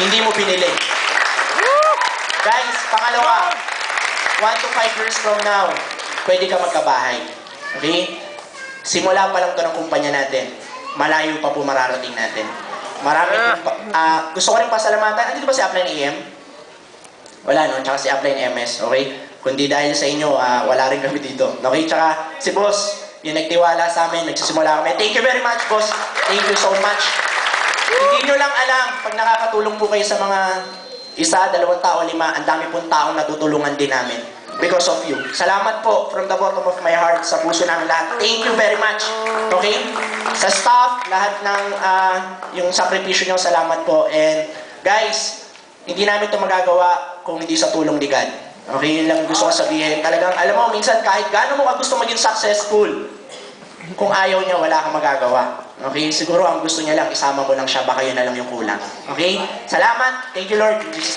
hindi mo binili. Guys, pangalawa, 1 to 5 years from now, pwede ka magkabahay. Okay? Simula pa lang to ng kumpanya natin. Malayo pa po mararating natin. Marami gusto ko rin pasalamatan. Andito ba si Upline AM? Wala, no? Tsaka si Upline MS, okay? Kundi dahil sa inyo, wala rin kami dito. Okay? Tsaka si Boss, yung nagtiwala sa amin, nagsisimula kami. Thank you very much, Boss. Thank you so much. Hindi nyo lang alam, pag nakakatulong po kayo sa mga 1, 2 tao, 5, ang dami pong taong natutulungan din namin. Because of you. Salamat po from the bottom of my heart, sa puso namin lahat. Thank you very much. Okay? Sa staff, lahat ng yung sakripisyo nyo, salamat po. And guys, hindi namin ito magagawa kung hindi sa tulong ni God. Okay? Yun lang gusto ko sabihin. Talagang, alam mo, minsan kahit gaano mo ka gusto maging successful, kung ayaw niya, wala kang magagawa. Okay? Siguro ang gusto niya lang, isama mo lang siya, baka yun na lang yung kulang. Okay? Salamat. Thank you, Lord.